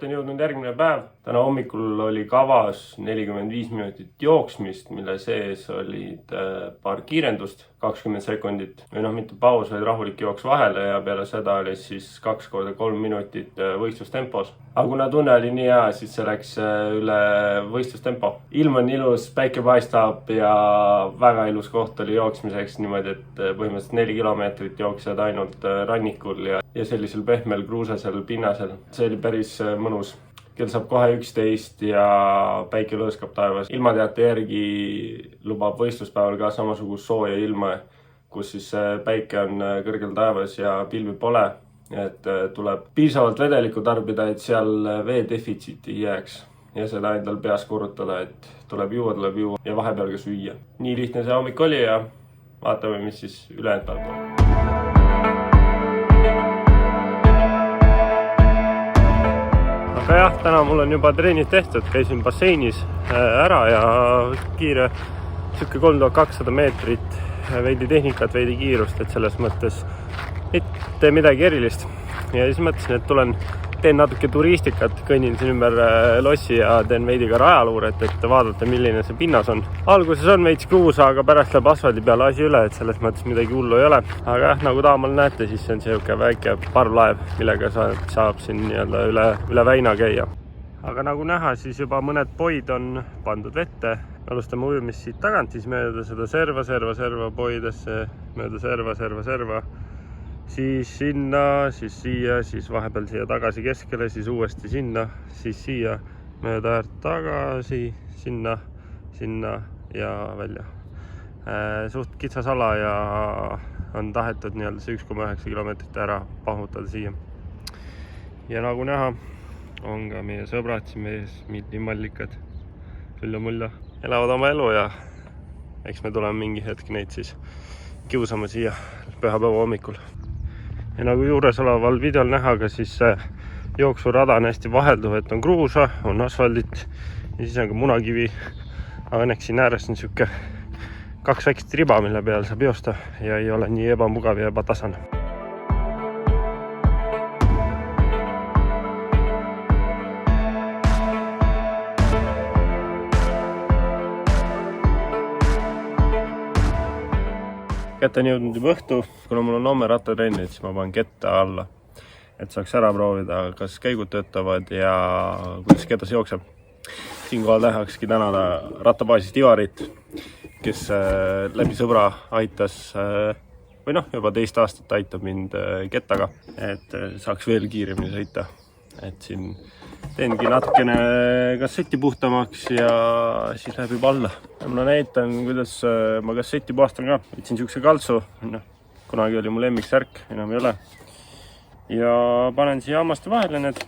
Kätte on jõudnud järgmine päev. Täna hommikul oli kavas 45 minutit jooksmist, mille sees olid paar kiirendust, 20 sekundit. Või mitte paus, vaid rahulik jooks vahele ja peale seda oli siis 2 × 3 minutit võistlustempos. Aga kuna tunne oli nii hea, siis see läks üle võistlustempo. Ilm on ilus, päike paistab ja väga ilus koht oli jooksmiseks niimoodi, et põhimõtteliselt 4 kilomeetrit jooksed ainult rannikul ja sellisel pehmel kruusasel pinnasel. See oli päris mõnus. Kell saab kohe 11 ja päike lõõskab taevas. Ilmateate järgi lubab võistluspäeval ka samasugust sooja ilma, kus siis päike on kõrgel taevas ja pilvi pole. Et tuleb piisavalt vedelikku tarbida, et seal vee defitsiiti ei jääks. Ja seda endal peas korrutada, et tuleb juua ja vahepeal ka süüa. Nii lihtne see hommik oli ja vaatame, mis siis ülejäänud päev tuleb. Aga jah, täna mul on juba treenid tehtud, käisin basseinis ära ja kiire 3200 meetrit, veidi tehnikat, veidi kiirust, et selles mõttes mitte midagi erilist. Ja siis mõtlesin, et teen natuke turistikat, kõnnin siin ümber lossi ja teen veidi ka rajaluuret, et vaadata, milline see pinnas on. Alguses on veits kruusa, aga pärast läheb asfaldi peale asi üle, et selles mõttes midagi hullu ei ole. Aga jah, nagu taamal näete, siis see on selline väike parvlaev, millega saab siin üle väina käia. Aga nagu näha, siis juba mõned poid on pandud vette. Alustame ujumist siit tagant, siis mööda seda serva poidesse, mööda serva. Siis sinna, siis siia, siis vahepeal siia tagasi keskele, siis uuesti sinna, siis siia, mööda äärt tagasi, sinna ja välja. Suht kitsas ala ja on tahetud see 1,9 kilomeetrit ära pahmutada siia. Ja nagu näha, on ka meie sõbrad siin mees, millimallikad, külla-mulla. Elavad oma elu ja eks me tuleme mingi hetk neid siis kiusama siia pühapäeva hommikul. Ja nagu juures oleval videol näha ka siis jooksurada on hästi vahelduv, et on kruusa, on asfaldit ja siis on ka munakivi. Aga õnneks siin ääres on siuke 2 väikest riba, mille peal saab joosta ja ei ole nii ebamugav ja ebatasane. Kätte on jõudnud juba õhtu, kuna mul on homme rattatrennid, siis ma panen ketta alla, et saaks ära proovida, kas käigud töötavad ja kuidas ketas jookseb. Siinkohal tahakski tänada rattabaasist Ivarit, kes läbi sõbra aitas, või juba 2 aastat aitab mind kettaga, et saaks veel kiiremini sõita. Et siin teengi natukene kasseti puhtamaks ja siis läheb juba alla. Ma näitan, kuidas ma kasseti puhastan ka. Võtsin siukse kaltsu, kunagi oli mu lemmiksärk, enam ei ole. Ja panen siia hammaste vahele need.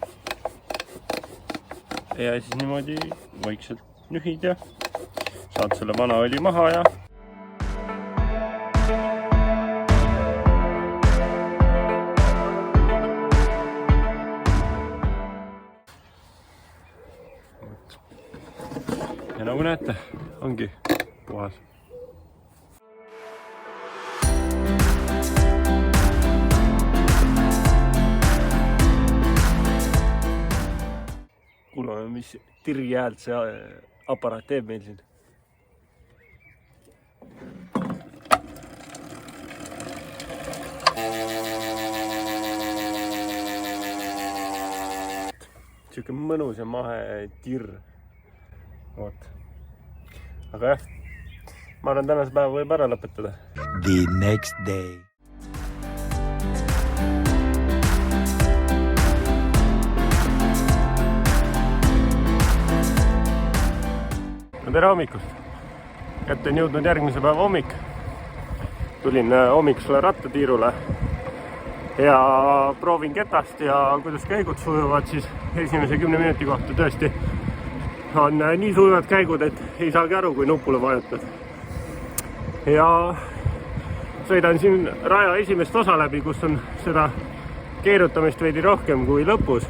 Ja siis niimoodi vaikselt nühid ja saad selle vana õli maha ja nagu näete, ongi puhas. Kuulame, mis tirgi häält see aparaat teeb meil siin. Siuke mõnus ja mahe tirr. Oot. Aga jah, ma arvan, tänase päeva võib ära lõpetada. The next day. Tere hommikust! Kätte on jõudnud järgmise päeva hommik. Tulin hommikusele rattatiirule ja proovin ketast ja kuidas käigud sujuvad siis esimese 10 minuti kohta tõesti. On nii sujuvad käigud, et ei saagi aru, kui nupule vajutad. Ja sõidan siin raja esimest osa läbi, kus on seda keerutamist veidi rohkem kui lõpus.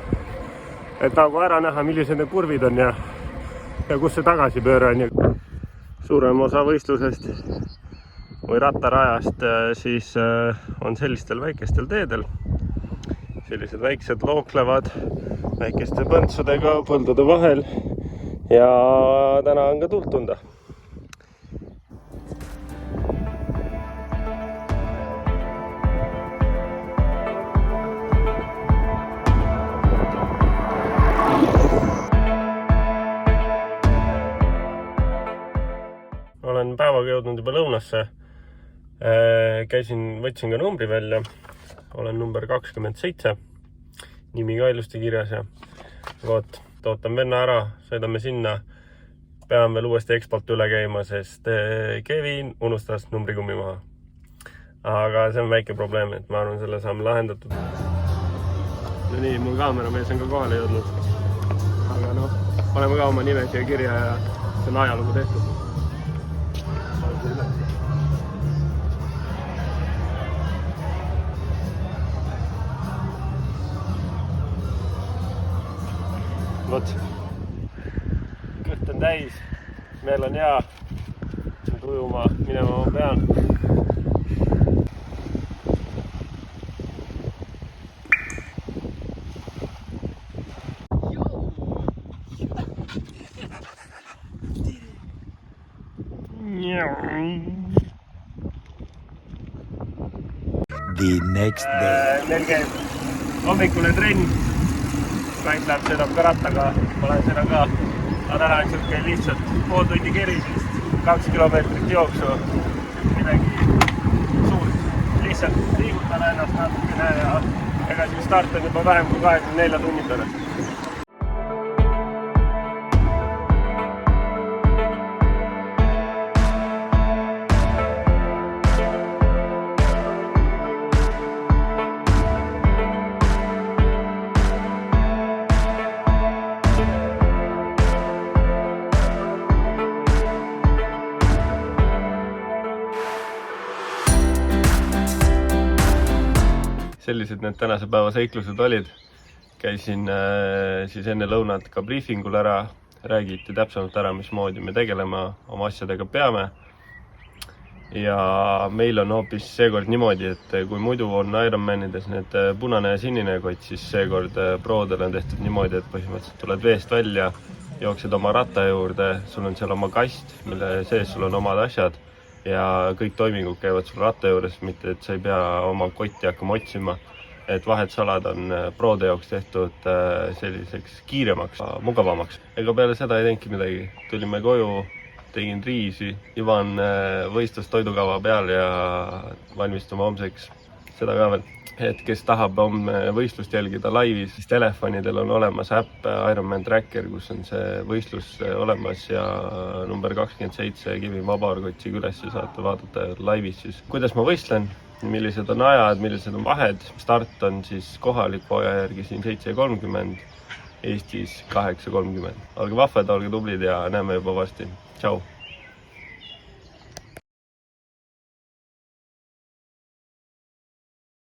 Et nagu ära näha, millised need kurvid on ja kus see tagasipööre on. Suurem osa võistlusest või rattarajast siis on sellistel väikestel teedel. sellised väiksed looklevad väikeste põntsudega põldude vahel ja täna on ka tuult tunda. Olen päevaga jõudnud juba lõunasse. Võtsin ka numbri välja. Olen number 27. Nimi ka ilusti kirjas ja ootan venna ära, sõidame sinna. Pean veel uuesti Expolt üle käima, sest Kevin unustas numbrikummi maha. Aga see on väike probleem, et ma arvan, selle saame lahendatud. No nii, mul kaameramees on ka kohale jõudnud. Aga paneme ka oma nimed siia kirja ja see on ajalugu tehtud. Kõht on täis, meil on hea, nüüd ujuma minema ma pean. The next day. Meil käib hommikune trenn. Kait läheb, sõidab ka rattaga, ma lähen sõidan ka. Aga täna on siuke lihtsalt pool tundi kerisist, 2 kilomeetrit jooksu, midagi suurt. Lihtsalt liigutan ennast natukene ja ega siis start on juba vähem kui 24 tunni pärast. Sellised need tänase päeva seiklused olid. Käisin siis enne lõunat ka briefingul ära, räägiti täpsemalt ära, mismoodi me tegelema oma asjadega peame. Ja meil on hoopis seekord niimoodi, et kui muidu on Ironmanides need punane ja sinine kott, siis seekord proodel on tehtud niimoodi, et põhimõtteliselt tuled veest välja, jooksed oma ratta juurde, sul on seal oma kast, mille sees sul on omad asjad. Ja kõik toimingud käivad sul ratta juures, mitte et sa ei pea oma kotti hakkama otsima. Et vahetsalad on proode jaoks tehtud selliseks kiiremaks, mugavamaks. Ega peale seda ei teinudki midagi. Tulime koju, tegin riisi, Ivan võistlus toidukava peal ja valmistume homseks. Seda ka veel, et kes tahab homme võistlust jälgida laivis, siis telefonidel on olemas äpp Ironman Tracker, kus on see võistlus olemas ja number 27 Kevin Vabarkotsi üles saate vaadata laivis siis. Kuidas ma võistlen, millised on ajad, millised on vahed. Start on siis kohaliku aja järgi siin 7.30, Eestis 8.30. Olge vahvad, olge tublid ja näeme juba varsti. Tšau!